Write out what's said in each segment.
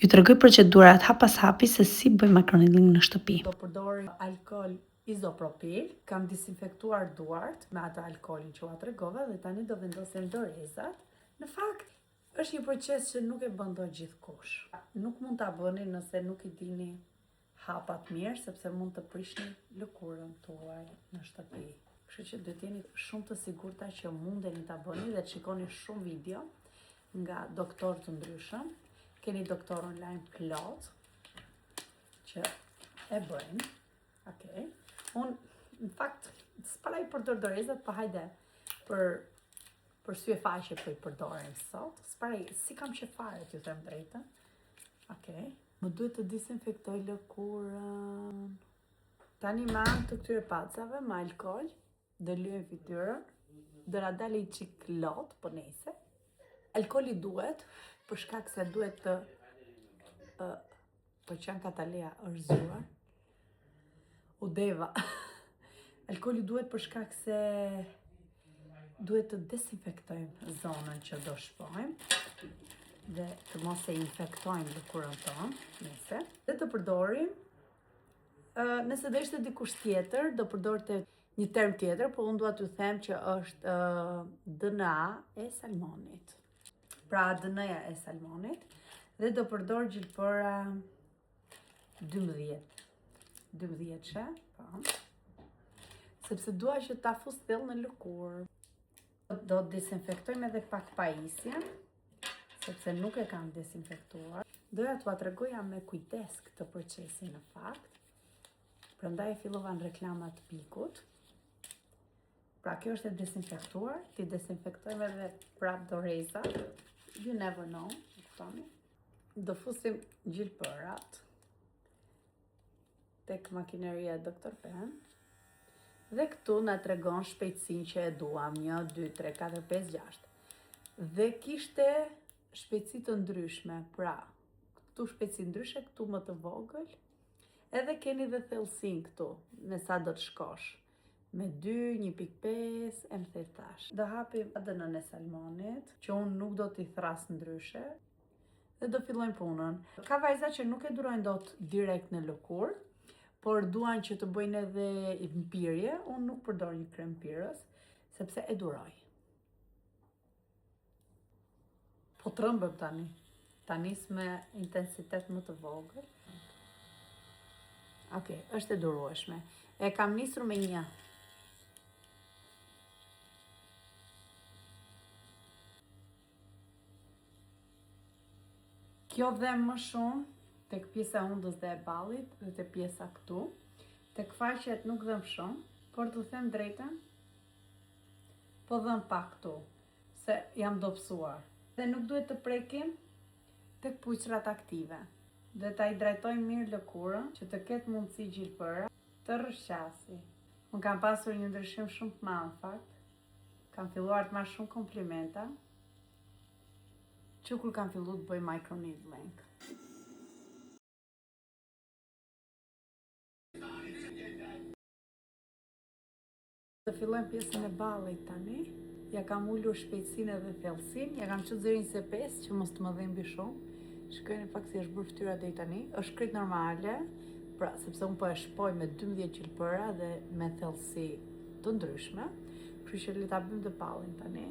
Ju tregoj procedurat hap pas hapi se si bëj microneedling në shtëpi. Do përdor alkool izopropil, kam disinfektuar duart me atë alkoolin që ua tregova dhe tani do vendosem dorezat. Në fakt, është një proces që nuk e bën dot gjithkush. Nuk mund ta bëni nëse nuk i dini hapat mirë, sepse mund të prishni lëkurën tuaj në shtëpi. Kështu që do të jeni shumë të sigurta që mundeni ta bëni dhe të shikoni shumë video nga doktorë të ndryshëm. Keni doktor online plot që e bëjnë. Okej. Unë, në fakt, s'para i përdor dorezat, pa hajde për sy e faqe për i përdorim sot. S'para si kam që fare, t'ju them drejtën. Okej. Më duhet të disinfektoj lëkurën. Tani me anë të këtyre pacave, me alkool, do lyhem fytyrën, do na dalë i çik lot, po nejse. Alkooli duhet, për shkak se duhet të po qan Katalea është zuar. U deva. Alkooli duhet për shkak se duhet të desinfektojmë zonën që do shpojmë dhe të mos e infektojmë lëkurën tonë, nëse. Dhe të përdorim, nëse do ishte dikush tjetër, do përdorte një term tjetër, po unë dua t'ju them që është DNA e salmonit. Pra DNA-ja e salmonit, dhe do përdor gjilpëra 12-she, po. Sepse dua që ta fus thellë në lëkurë. Do desinfektojmë edhe pak pajisjen, sepse nuk e kam desinfektuar. Doja t'ua tregoja me kujdes këtë procesin në fakt. Prandaj fillova në reklamat pikut. Pra kjo është e desinfektuar, ti desinfektojmë edhe prap dorezat. You never know, kuptoni. Do fusim gjilpërat tek makineria e Dr. Pen. Dhe këtu na tregon shpejtësinë që e duam, 1, 2, 3, 4, 5, 6. Dhe kishte shpejtësi të ndryshme, pra këtu shpejtësi ndryshe, këtu më të vogël. Edhe keni dhe thellësinë këtu, me sa do të shkosh. Me 2, 1.5, e më thetash. Do hapim ADN-n e salmonit, që unë nuk do t'i thras ndryshe, dhe do fillojmë punën. Ka vajza që nuk e durojnë dot direkt në lëkurë, por duan që të bëjnë edhe mpirje. Unë nuk përdor një krem mpirës, sepse e duroj. Po trëmbëm tani. Ta nis me intensitet më të vogël. Okej, është e durueshme. E kam nisur me 1. Kjo dhe më shumë tek pjesa e hundës dhe e ballit dhe te pjesa këtu. Tek faqet nuk dhem shumë, por të them drejtën, po dhem pak këtu, se jam dobësuar. Dhe nuk duhet të prekim tek puqrat aktive. Dhe ta hidratojmë mirë lëkurën, që të ketë mundësi gjilpëra të rrshqasi. Unë kam pasur një ndryshim shumë të madh, në fakt. Kam filluar të marr shumë komplimenta. Që kur kam fillu të bëj microneedling. Të fillojmë pjesën e ballit tani. Ja kam ulur shpejtësinë edhe thellësinë. Ja kam çuar zërin se 5 që mos të më dhimbi shumë. Shikojeni pak si është bërë fytyra deri tani. Është krejt normale, pra sepse unë po e shpoj me 12 gjilpëra dhe me thellësi të ndryshme. Kështu që le ta bëjmë të ballin tani.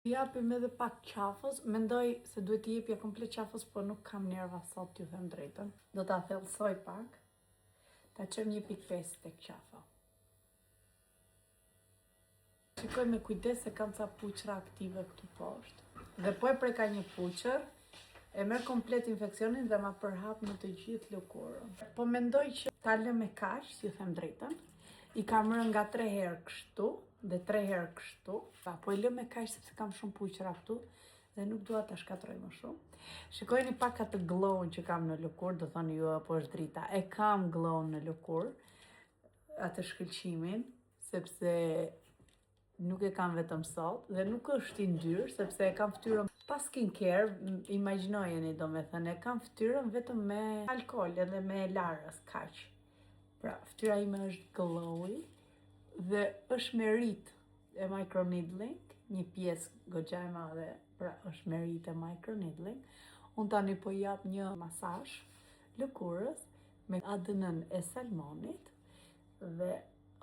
Japim edhe pak qafës, mendoj se duhet t'i jepja komplet qafës, por nuk kam nerva sot, t'ju them drejtën. Do ta thellësoj pak, ta çojmë 1.5 tek qafa. Shikoj me kujdes se kam ca puqra aktive këtu poshtë. Dhe po e preka një puqër, e merr komplet infeksionin dhe ma përhap në të gjithë lëkurën. Po mendoj që ta lë me kaq, t'ju them drejtën. I kam rënë nga 3 herë kështu dhe 3 herë kështu. Po e lë me kaq sepse kam shumë puqra këtu dhe nuk dua ta shkatroj më shumë. Shikojeni pak atë glow që kam në lëkurë, do thoni ju apo është drita. E kam glow në lëkurë, atë shkëlqimin, sepse nuk e kam vetëm sot dhe nuk është i ndyrë, sepse e kam fytyrën pa skincare, imagjinojeni domethënë, e kam fytyrën vetëm me alkool edhe me larës, kaq. Pra, fytyra ime është glowy dhe është merit e microneedling një pjesë goxha e madhe, pra është Merit e microneedling. Unë tani po jap një masazh lëkurës me ADN e salmonit dhe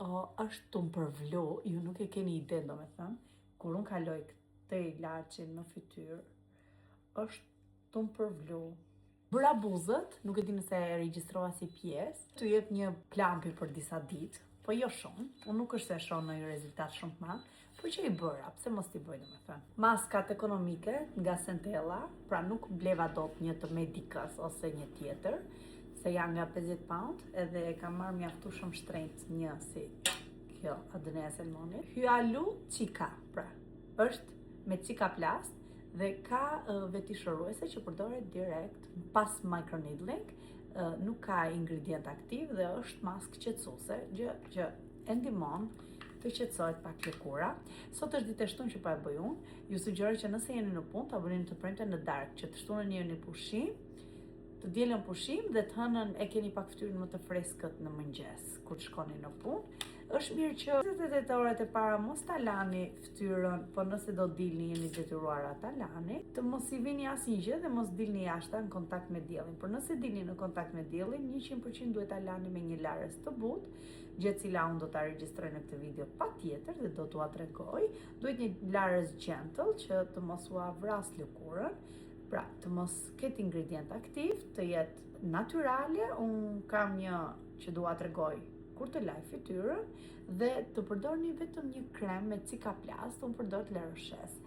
është të më përvlu, ju nuk e keni ide domethënë, kur unë kaloj këtë ilaçin në fytyrë, është të më përvlu. Bëra buzët, nuk e di nëse e regjistrova si pjesë, të jep një plampi për disa ditë, po jo shumë, unë nuk është se shoh ndonjë rezultat shumë të madh, por që i bëra, pse mos t'i bëj domethënë. Maskat ekonomike nga Centella, pra nuk bleva dot një të Medicas ose një tjetër, se janë nga 50 pound, edhe e kam marrë mjaftueshëm shtrenjtë një si kjo ADN e salmonit. Hyalu Cica, pra, është me Cicaplast dhe ka vetishëruese që përdoret direkt pas microneedling, nuk ka ingredient aktiv dhe është maskë qetësuese, gjë që e ndihmon të qetësohet pak lëkura. Sot është ditë e shtunë që po e bëj unë. Ju sugjeroj që nëse jeni në punë, ta bëni të premte në darkë, që të shtunën jeni pushim, të dielën pushim dhe të hënën e keni pak fytyrën më të freskët në mëngjes kur të shkoni në punë. Është mirë që 48 orët e para mos ta lani fytyrën, po nëse do dilni jeni detyruara ta lani, të mos i vini asnjë gjë dhe mos dilni jashtë në kontakt me diellin. Por nëse dilni në kontakt me diellin, 100% duhet ta lani me një larës të butë, gjë cila unë do ta regjistroj në këtë video patjetër dhe do t'ua tregoj. Duhet një larës gentle që të mos ua vras lëkurën, pra të mos ketë ingredient aktiv, të jetë natyrale. Unë kam një që dua tregoj kur të laj fytyrën dhe të përdorni vetëm një krem me Cicaplast, unë përdor La Roche-s.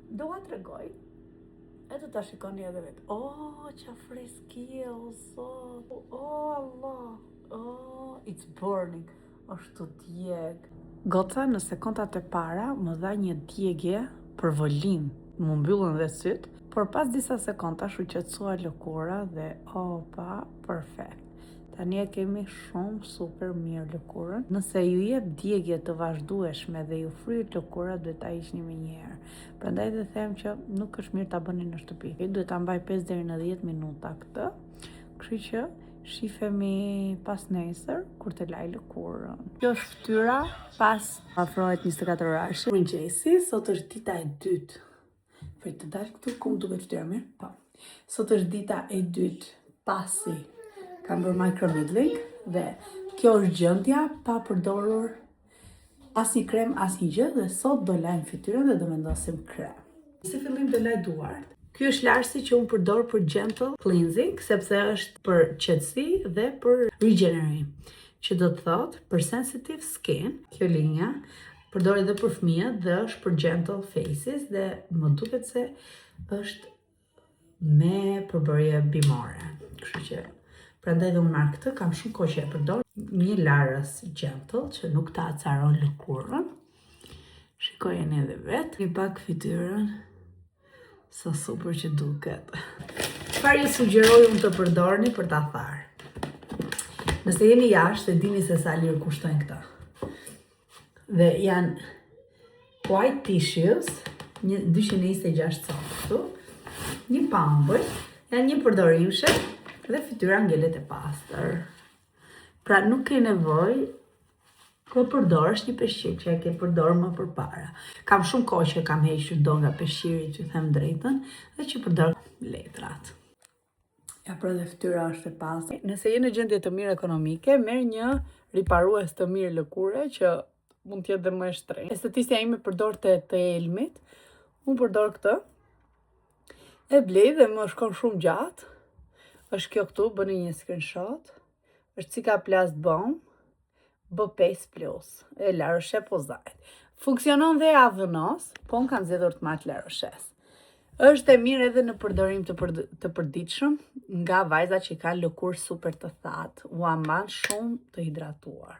Dua tregoj, e do ta shikoni edhe vetë. Qa freskie, o zot, Allah, it's burning, është të djeg. Goca në sekondat e para më dha një djegje për volim, më mbyllën dhe sytë, por pas disa sekonda shqetësua lëkura dhe perfekt. Tani e kemi shumë super mirë lëkurën. Nëse ju jep djegje të vazhdueshme dhe ju fryt lëkura, duhet ta hiqni menjëherë. Prandaj dhe them që nuk është mirë ta bëni në shtëpi. Duhet ta mbaj 5 deri në 10 minuta këtë. Kështu që shifemi pas nesër kur të laj lëkurën. Kjo është fytyra pas afrohet 24 orash. Mëngjesi, sot është dita e dytë. Prit të dalë këtu ku më duket fytyra mirë? Po. Sot është dita e dytë pasi kam bërë microneedling dhe kjo është gjendja pa përdorur asnjë krem, asnjë gjë dhe sot do lajm fytyrën dhe do vendosim krem. Si fillim do laj duart. Ky është larësi që unë përdor për gentle cleansing, sepse është për qetësi dhe për regenerim, që do të thotë për sensitive skin. Kjo linja përdoret edhe për fëmijët dhe është për gentle faces dhe më duket se është me përbërje bimore. Kështu që prandaj dhe unë marr këtë, kam shumë kohë që e përdor. Një larës gentle që nuk ta acaron lëkurën. Shikojeni edhe vetë. Një pak fytyrën. Sa super që duket. Çfarë ju sugjeroj unë të përdorni për ta tharë? Nëse jeni jashtë, e dini se sa lirë kushtojnë këta. Dhe janë white tissues, 226 cent këtu, një pambëj, janë një përdorimshë dhe fytyra ngelet e pastër. Pra nuk ke nevojë të përdorësh një peshqir që e ke përdorur më përpara. Kam shumë kohë që kam hequr do nga peshqiri, që them drejtën, dhe që përdor letrat. Ja, pra dhe fytyra është e pastër. Nëse je në gjendje të mirë ekonomike, merr një riparues të mirë lëkure që mund të jetë dhe më e shtrenjtë. Estetistja ime përdor të Elmit. Unë përdor këtë. E blej dhe më shkon shumë gjatë. Është kjo këtu, bëni një screenshot. Është Cicaplast Balm B5+, e La Roche Posay. Funksionon dhe avënos, po unë kam zgjedhur të marr La Roche-s. Është e mirë edhe në përdorim të përditshëm nga vajzat që kanë lëkurë super të thatë, u mban shumë të hidratuar.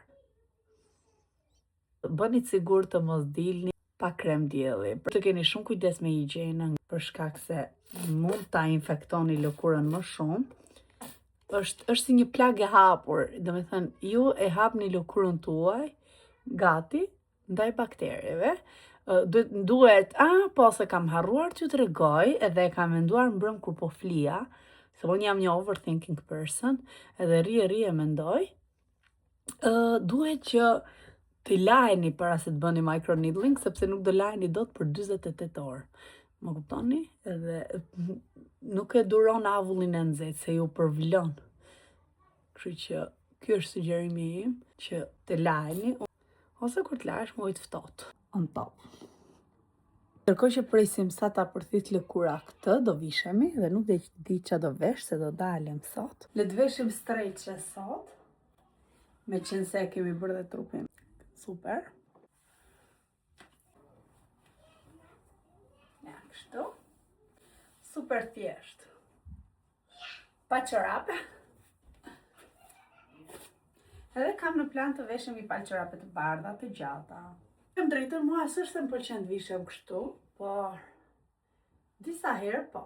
Bëni sigur të mos dilni pa krem dielli. Për të keni shumë kujdes me higjienën për shkak se mund ta infektoni lëkurën më shumë. Është si një plagë e hapur, domethënë ju e hapni lëkurën tuaj gati ndaj bakterjeve. Duhet, po se kam harruar t'ju tregoj edhe e kam menduar mbrëm kur po flia, se unë jam një overthinking person, edhe rri e mendoj. Duhet që të lajeni para se të bëni microneedling, sepse nuk do lajeni dot për 48 orë. Më kuptoni? Edhe nuk e duron avullin e nxehtë, se ju përvlon. Kështu që ky është sugjerimi im, që të lajeni, ose kur të lahesh me ujë të ftohtë, on top. Ndërkohë që presim sa ta përthit lëkura këtë, do vishemi dhe nuk di që do vesh, se do dalim sot. Le të veshim streqe sot, me qenë se kemi bërë dhe trupin. Super. Ja, kështu. Super thjesht. Pa çorape. Edhe kam në plan të veshim i pa çorape të bardha, të gjata. Kem drejtën, mua s'është më pëlqen të vishem kështu, por disa herë po.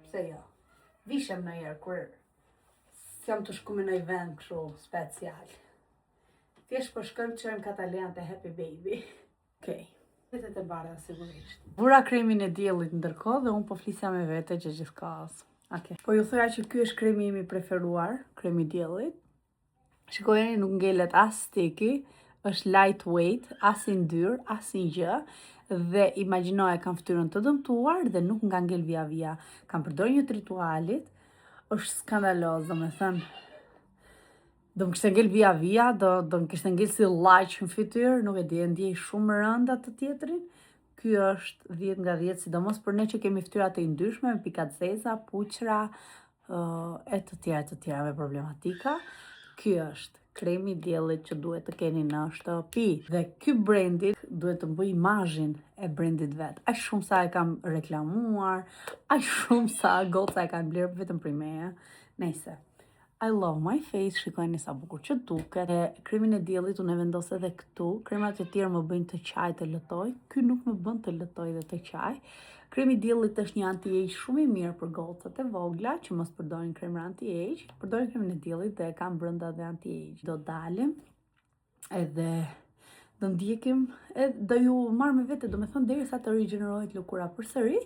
Pse jo? Vishem ndonjëherë kur s'jam të shku me në event kështu special. Thjesht po shkojmë të çojmë Katalian te Happy Baby. Okej. Vetet e bardha sigurisht. Vura kremin e diellit ndërkohë dhe un po flisja me vete që gjithkohës. Okej. Po ju thoya që ky është kremi im i preferuar, kremi i diellit. Shikojeni, nuk ngelet as sticky, është lightweight, as i ndyr, as i gjë, dhe imagjinoja kam fytyrën të dëmtuar dhe nuk nga ngel via. Kam përdorur një ritualit, është skandaloz, domethënë. Do më kishte ngel via, do më kishte ngel si llaç në fytyrë, nuk e di, e ndjej shumë rënda të tjetrin. Ky është 10 nga 10, sidomos për ne që kemi fytyra të ndryshme, me pika të zeza, puqra, e të tjera me problematika. Ky është kremi i diellit që duhet të keni në shtëpi. Dhe ky brendi duhet të mbë imazhin e brendit vet. Aq shumë sa e kam reklamuar, aq shumë sa goca e kanë bler vetëm për meje. Nëse I love my face, shikojeni sa bukur që duket. Kremin e diellit unë e vendos edhe këtu. Kremat e tjerë më bëjnë të qaj të lëtoj. Ky nuk më bën të lëtoj dhe të qaj. Kremi i diellit është një anti-age shumë i mirë për gocat e vogla, që mos përdorin krem anti-age. Përdorin kremin e diellit dhe e kam brenda dhe anti-age. Do dalim edhe do ndjekim, do ju marr me vete, domethënë derisa të rigjenerohet lëkura përsëri.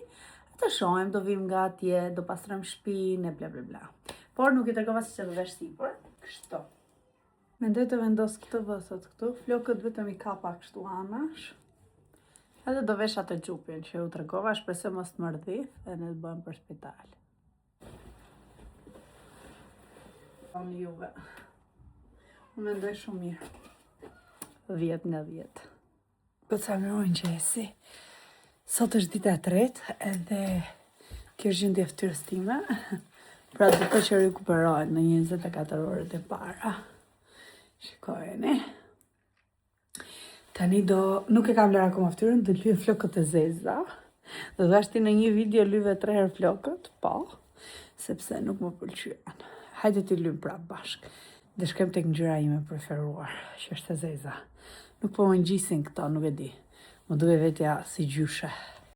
Të shohim, do vim nga atje, do pastrojmë shtëpinë e bla bla bla. Por nuk i tregova se do vesh sipër. Kështu. Mendoj të vendos këtë vësat këtu, flokët vetëm i kapa kështu anash. Edhe do vesh atë gjupin që ju tregova, shpresoj mos të mërdhith e ne të bëjmë për spital. Unë juve. Unë mendoj shumë mirë. 10 nga 10. Goca më rojnë gjesi. Sot është dita e tretë edhe kjo është gjendja e fytyrës time. Pra duke që rikuperohet në 24 orët e para. Shikojeni. Tani nuk e kam lërë akoma fytyrën, do lyve flokët e zeza. Do ashti në një video lyve 3 herë flokët, po, sepse nuk më pëlqyen. Hajde t'i lymë prapë bashkë. Dhe shkem tek ngjyra ime preferuar, që është e zeza. Nuk po më ngjisin këto, nuk e di. Më duhet vetja si gjyshe.